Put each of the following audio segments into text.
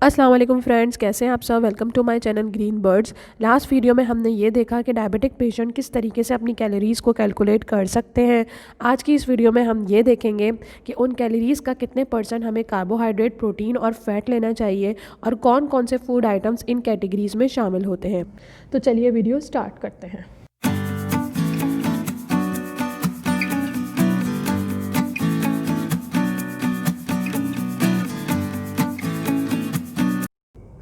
अस्सलाम वालेकुम फ्रेंड्स, कैसे हैं आप सब। Welcome to my channel green birds. Last video में हमने ये देखा कि डायबिटिक पेशेंट किस तरीके से अपनी कैलोरीज़ को कैलकुलेट कर सकते हैं। आज की इस वीडियो में हम ये देखेंगे कि उन कैलोरीज़ का कितने परसेंट हमें कार्बोहाइड्रेट, प्रोटीन और फैट लेना चाहिए और कौन कौन से फूड आइटम्स इन कैटेगरीज़ में शामिल होते हैं। तो चलिए वीडियो स्टार्ट करते हैं।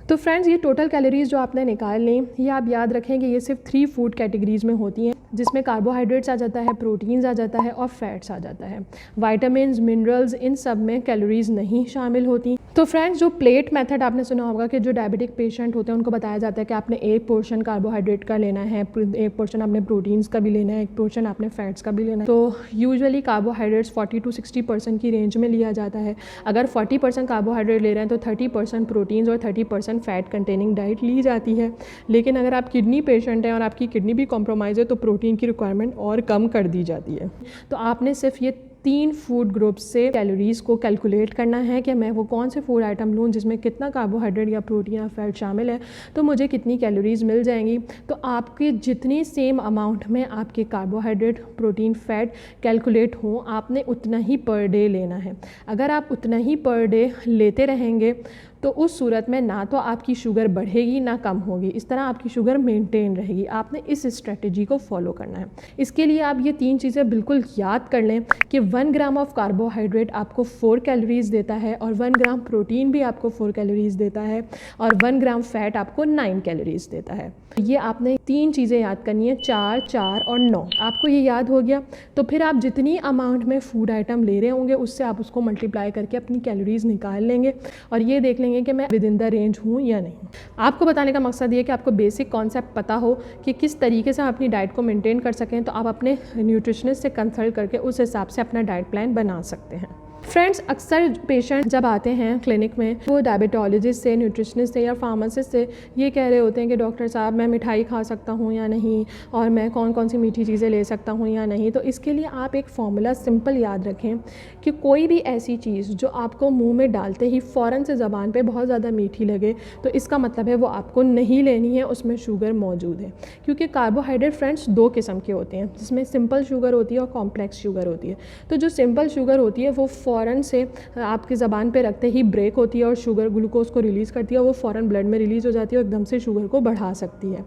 तो फ्रेंड्स, ये टोटल कैलोरीज़ जो आपने निकाल ली, ये आप याद रखें कि ये सिर्फ 3 फूड कैटेगरीज़ में होती हैं, जिसमें कार्बोहाइड्रेट्स आ जाता है, प्रोटीन्स आ जाता है और फैट्स आ जाता है। विटामिन्स, मिनरल्स, इन सब में कैलोरीज़ नहीं शामिल होती। तो फ्रेंड्स, जो प्लेट मेथड आपने सुना होगा कि जो डायबिटिक पेशेंट होते हैं उनको बताया जाता है कि आपने एक पोर्शन कार्बोहाइड्रेट का लेना है, एक पोर्शन आपने प्रोटीन्स का भी लेना है, एक पोर्शन आपने फैट्स का भी लेना है। तो यूजुअली कार्बोहाइड्रेट्स 40 to 60% की रेंज में लिया जाता है। अगर 40% कार्बोहाइड्रेट ले रहे हैं तो 30% प्रोटीन्स और 30% फैट कंटेनिंग डाइट ली जाती है। लेकिन अगर आप किडनी पेशेंट हैं और आपकी किडनी भी कॉम्प्रोमाइज़ है तो प्रोटीन की रिक्वायरमेंट और कम कर दी जाती है। तो आपने सिर्फ ये 3 फूड ग्रुप्स से कैलोरीज़ को कैलकुलेट करना है कि मैं वो कौन से फूड आइटम लूँ जिसमें कितना कार्बोहाइड्रेट या प्रोटीन या फैट शामिल है, तो मुझे कितनी कैलोरीज़ मिल जाएंगी। तो आपके जितनी सेम अमाउंट में आपके कार्बोहाइड्रेट, प्रोटीन, फैट कैलकुलेट हों, आपने उतना ही पर डे लेना है। अगर आप उतना ही पर डे लेते रहेंगे तो उस सूरत में ना तो आपकी शुगर बढ़ेगी ना कम होगी, इस तरह आपकी शुगर मेंटेन रहेगी। आपने इस स्ट्रेटजी को फॉलो करना है। इसके लिए आप ये 3 चीज़ें बिल्कुल याद कर लें कि 1 ग्राम ऑफ कार्बोहाइड्रेट आपको 4 कैलोरीज़ देता है और 1 ग्राम प्रोटीन भी आपको 4 कैलोरीज़ देता है और 1 ग्राम फैट आपको 9 कैलोरीज़ देता है। ये आपने 3 चीज़ें याद करनी है, 4, 4 और 9। आपको ये याद हो गया तो फिर आप जितनी अमाउंट में फूड आइटम ले रहे होंगे उससे आप उसको मल्टीप्लाई करके अपनी कैलोरीज़ निकाल लेंगे और ये देख लेंगे कि मैं विद इन द रेंज हूँ या नहीं। आपको बताने का मकसद ये कि आपको बेसिक कॉन्सेप्ट पता हो कि किस तरीके से आप अपनी डाइट को मेंटेन कर सकें, तो आप अपने न्यूट्रिशनिस्ट से कंसल्ट करके उस हिसाब से अपना डाइट प्लान बना सकते हैं। फ्रेंड्स, अक्सर पेशेंट जब आते हैं क्लिनिक में, वो डायबिटोलॉजिस्ट से, न्यूट्रिशनिस्ट से या फार्मासिस्ट से ये कह रहे होते हैं कि डॉक्टर साहब मैं मिठाई खा सकता हूँ या नहीं, और मैं कौन कौन सी मीठी चीज़ें ले सकता हूँ या नहीं। तो इसके लिए आप एक फ़ॉर्मूला सिंपल याद रखें कि कोई भी ऐसी चीज़ जो आपको मुंह में डालते ही फ़ौरन से ज़बान पे बहुत ज़्यादा मीठी लगे तो इसका मतलब है वो आपको नहीं लेनी है, उसमें शुगर मौजूद है। क्योंकि कार्बोहाइड्रेट फ्रेंड्स 2 किस्म के होते हैं, जिसमें सिंपल शुगर होती है और कॉम्प्लेक्स शुगर होती है। तो जो सिंपल शुगर होती है वो फ़ौरन से आपकी ज़बान पे रखते ही ब्रेक होती है और शुगर ग्लूकोज को रिलीज़ करती है और वो फ़ौरन ब्लड में रिलीज़ हो जाती है और एकदम से शुगर को बढ़ा सकती है।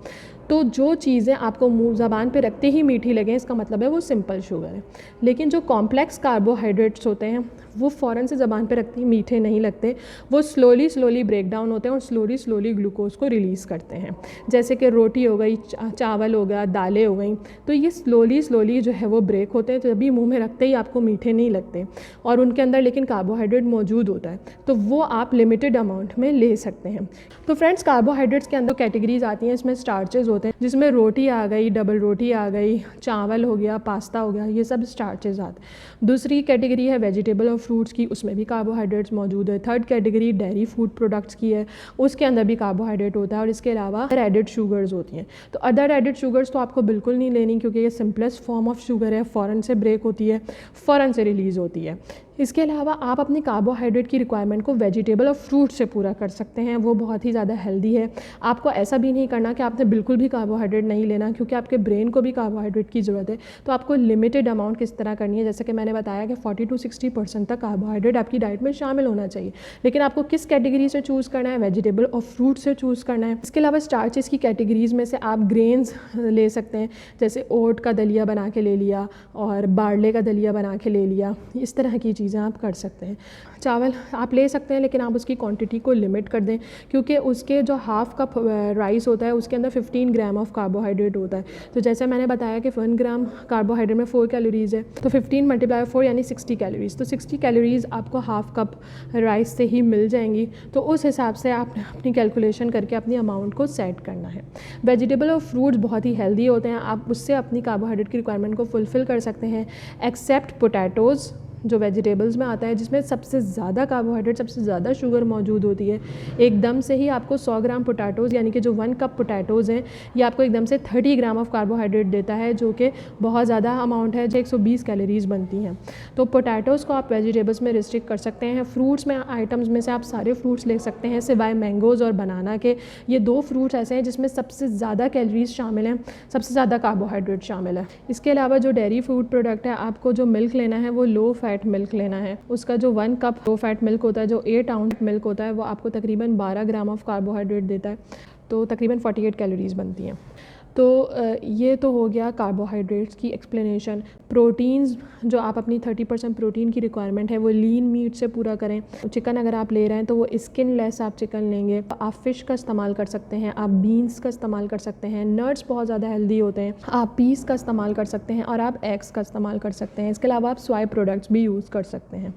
तो जो चीज़ें आपको मुँह ज़बान पे रखते ही मीठी लगें, इसका मतलब है वो सिंपल शुगर है। लेकिन जो कॉम्प्लेक्स कार्बोहाइड्रेट्स होते हैं वो फ़ौरन से ज़बान पे रखते ही मीठे नहीं लगते, वो स्लोली ब्रेक डाउन होते हैं और स्लोली ग्लूकोज को रिलीज़ करते हैं। जैसे कि रोटी हो गई, चावल हो गया, दालें हो गई, तो ये स्लोली जो है वो ब्रेक होते हैं, तो जब भी मुँह में रखते ही आपको मीठे नहीं लगते और उनके अंदर लेकिन कार्बोहाइड्रेट मौजूद होता है, तो वो आप लिमिटेड अमाउंट में ले सकते हैं। तो फ्रेंड्स, कार्बोहाइड्रेट्स के अंदर कैटेगरीज आती हैं, इसमें स्टार्चेज होते हैं, जिसमें रोटी आ गई, डबल रोटी आ गई, चावल हो गया, पास्ता हो गया, ये सब स्टार्चेज आते हैं। दूसरी कैटेगरी है वेजिटेबल और फ्रूट्स की, उसमें भी कार्बोहाइड्रेट्स मौजूद है। Third category dairy food products की है, उसके अंदर भी कार्बोहाइड्रेट होता है और इसके अलावा एडेड शुगर्स होती हैं। तो अदर एडेड शुगर्स तो आपको बिल्कुल नहीं लेनी, क्योंकि ये सिंपलेस्ट फॉर्म ऑफ शुगर है, फ़ौरन से ब्रेक होती है, फ़ौरन से रिलीज़ होती है। इसके अलावा आप अपनी कार्बोहाइड्रेट की रिक्वायरमेंट को वेजिटेबल और फ्रूट से पूरा कर सकते हैं, वो बहुत ही ज़्यादा हेल्दी है। आपको ऐसा भी नहीं करना कि आपने बिल्कुल भी कार्बोहाइड्रेट नहीं लेना, क्योंकि आपके ब्रेन को भी कार्बोहाइड्रेट की ज़रूरत है। तो आपको लिमिटेड अमाउंट किस तरह करनी है, जैसे कि मैंने बताया कि 40 to 60% तक कार्बोहाइड्रेट आपकी डाइट में शामिल होना चाहिए। लेकिन आपको किस कैटेगरी से चूज़ करना है, वेजिटेबल और फ्रूट से चूज़ करना है। इसके अलावा स्टार्चेस की कैटेगरीज़ में से आप ग्रेन्स ले सकते हैं, जैसे ओट का दलिया बना के ले लिया और बारले का दलिया बना के ले लिया, इस तरह की चीज़ें आप कर सकते हैं। चावल आप ले सकते हैं, लेकिन आप उसकी क्वांटिटी को लिमिट कर दें, क्योंकि उसके जो हाफ़ कप राइस होता है उसके अंदर 15 ग्राम ऑफ कार्बोहाइड्रेट होता है। तो जैसे मैंने बताया कि 1 ग्राम कार्बोहाइड्रेट में 4 कैलोरीज़ है, तो 15 × 4 यानी 60 कैलोरीज़। तो 60 कैलोरीज़ आपको हाफ़ कप राइस से ही मिल जाएंगी। तो उस हिसाब से आप अपनी कैलकुलेशन करके अपनी अमाउंट को सेट करना है। वेजिटेबल और फ्रूट्स बहुत ही हेल्दी होते हैं, आप उससे अपनी कार्बोहाइड्रेट की रिक्वायरमेंट को फुलफ़िल कर सकते हैं, एक्सेप्ट पोटैटोज़, जो वेजिटेबल्स में आता है, जिसमें सबसे ज़्यादा कार्बोहाइड्रेट, सबसे ज़्यादा शुगर मौजूद होती है। एकदम से ही आपको 100 ग्राम पोटैटोज़ यानी कि जो 1 कप पोटैटोज़ हैं ये आपको एकदम से 30 ग्राम ऑफ कार्बोहाइड्रेट देता है, जो कि बहुत ज़्यादा अमाउंट है, जो 120 कैलोरीज़ बनती हैं। तो पोटैटोज़ को आप वेजिटेबल्स में रिस्ट्रिक्ट कर सकते हैं। फ्रूट्स में आइटम्स में से आप सारे फ्रूट्स ले सकते हैं सिवाय मैंगोज़ और बनाना के। ये 2 फ्रूट्स ऐसे हैं जिसमें सबसे ज़्यादा कैलोरीज़ शामिल हैं, सबसे ज़्यादा कार्बोहाइड्रेट शामिल है। इसके अलावा जो डेयरी फूड प्रोडक्ट है, आपको जो मिल्क लेना है वो लो फैट मिल्क लेना है। उसका जो 1 कप लो फैट मिल्क होता है, जो 8 आउंस मिल्क होता है, वो आपको तकरीबन 12 ग्राम ऑफ कार्बोहाइड्रेट देता है, तो तकरीबन 48 कैलोरीज़ बनती हैं। तो ये तो हो गया कार्बोहाइड्रेट्स की एक्सप्लेनेशन। प्रोटीन्स, जो आप अपनी 30% प्रोटीन की रिक्वायरमेंट है वो लीन मीट से पूरा करें। चिकन अगर आप ले रहे हैं तो वो स्किन लेस आप चिकन लेंगे। आप फ़िश का इस्तेमाल कर सकते हैं, आप बीन्स का इस्तेमाल कर सकते हैं, नट्स बहुत ज़्यादा हेल्दी होते हैं, आप पीस का इस्तेमाल कर सकते हैं और आप एग्स का इस्तेमाल कर सकते हैं। इसके अलावा आप सोया प्रोडक्ट्स भी यूज़ कर सकते हैं।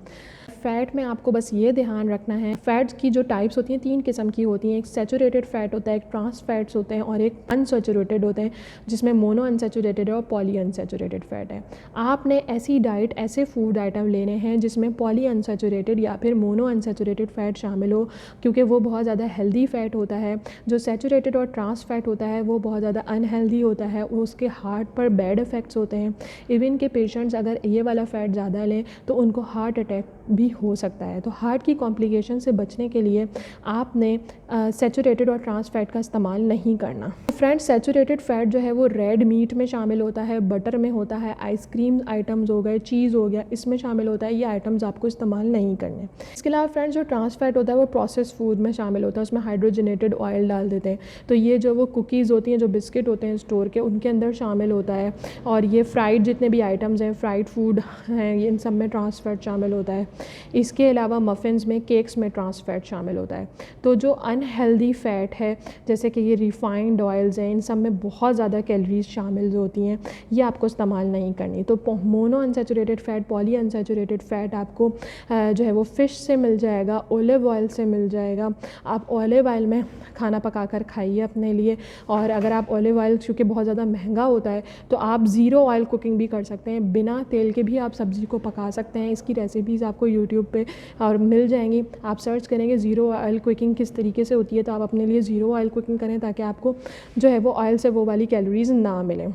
फ़ैट में आपको बस ये ध्यान रखना है, फ़ैट्स की जो टाइप्स होती हैं 3 किस्म की होती हैं। एक सैचुरेटेड फ़ैट होता है, एक ट्रांस फैट्स होते हैं और एक अनसैचुरेटेड होते हैं, जिसमें मोनो अनसैचुरेटेड है और पॉली अनसैचुरेटेड फ़ैट है। आपने ऐसी डाइट, ऐसे फूड आइटम लेने हैं जिसमें पॉली अनसैचुरेटेड या फिर मोनो अनसैचुरेटेड फ़ैट शामिल हो, क्योंकि वो बहुत ज़्यादा हेल्दी फ़ैट होता है। जो सैचुरेटेड और ट्रांस फैट होता है वो बहुत ज़्यादा अनहेल्दी होता है, उसके हार्ट पर बैड इफ़ेक्ट्स होते हैं। इवन के पेशेंट्स अगर ये वाला फ़ैट ज़्यादा लें तो उनको हार्ट अटैक भी हो सकता है। तो हार्ट की कॉम्प्लिकेशन से बचने के लिए आपने सैचुरेटेड और ट्रांस फैट का इस्तेमाल नहीं करना। फ्रेंड्स, सैचुरेटेड फ़ैट जो है वो रेड मीट में शामिल होता है, बटर में होता है, आइसक्रीम आइटम्स हो गए, चीज़ हो गया, इसमें शामिल होता है। ये आइटम्स आपको इस्तेमाल नहीं करने। इसके अलावा फ्रेंड्स, जो ट्रांस फैट होता है वो प्रोसेस फूड में शामिल होता है, उसमें हाइड्रोजनेटेड ऑयल डाल देते हैं। तो ये जो वो कुकीज़ होती हैं, जो बिस्किट होते हैं स्टोर के, उनके अंदर शामिल होता है। और ये फ्राइड जितने भी आइटम्स हैं, फ्राइड फूड हैं, इन सब में ट्रांस फैट शामिल होता है। इसके अलावा मफ़िन्स में, केक्स में ट्रांस फैट शामिल होता है। तो जो अनहेल्दी फ़ैट है, जैसे कि ये रिफ़ाइंड ऑयल्स हैं, इन सब में बहुत ज़्यादा कैलोरीज शामिल होती हैं, ये आपको इस्तेमाल नहीं करनी। तो mono unsaturated fat, poly unsaturated fat आपको जो है वो फ़िश से मिल जाएगा, ऑलिव ऑयल से मिल जाएगा। आप ऑलिव ऑयल में खाना पका कर खाइए अपने लिए। और अगर आप ऑलिव ऑयल, चूँकि बहुत ज़्यादा महंगा होता है, तो आप ज़ीरो ऑयल कुकिंग भी कर सकते हैं, बिना तेल के भी आप सब्ज़ी को पका सकते हैं। इसकी रेसिपीज़ आपको यूट्यूब पे और मिल जाएंगी। आप सर्च करेंगे ज़ीरो ऑयल कुकिंग किस तरीके से होती है, तो आप अपने लिए ज़ीरो ऑयल कुकिंग करें, ताकि आपको जो है वो ऑयल से वो वाली कैलोरीज़ ना मिलें।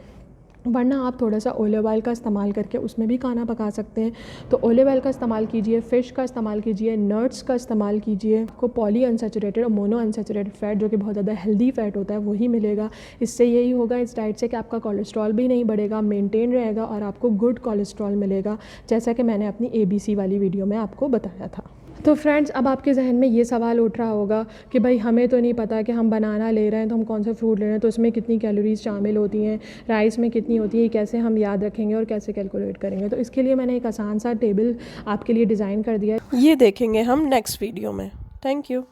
वरना आप थोड़ा सा ऑलिव ऑयल का इस्तेमाल करके उसमें भी खाना पका सकते हैं। तो ऑलिव ऑयल का इस्तेमाल कीजिए, फ़िश का इस्तेमाल कीजिए, नट्स का इस्तेमाल कीजिए। आपको पॉली अनसैचुरेटेड और मोनो अनसैचुरेटेड फ़ैट, जो कि बहुत ज़्यादा हेल्दी फ़ैट होता है, वही मिलेगा। इससे यही होगा इस डाइट से कि आपका कोलेस्ट्रॉल भी नहीं बढ़ेगा, मेंटेन रहेगा और आपको गुड कोलेस्ट्रॉल मिलेगा, जैसा कि मैंने अपनी ABC वाली वीडियो में आपको बताया था। तो फ्रेंड्स, अब आपके जहन में ये सवाल उठ रहा होगा कि भाई हमें तो नहीं पता कि हम बनाना ले रहे हैं तो हम कौन सा फ्रूट ले रहे हैं, तो उसमें कितनी कैलोरीज़ शामिल होती हैं, राइस में कितनी होती है, कैसे हम याद रखेंगे और कैसे कैलकुलेट करेंगे। तो इसके लिए मैंने एक आसान सा टेबल आपके लिए डिज़ाइन कर दिया है, ये देखेंगे हम नेक्स्ट वीडियो में। Thank you.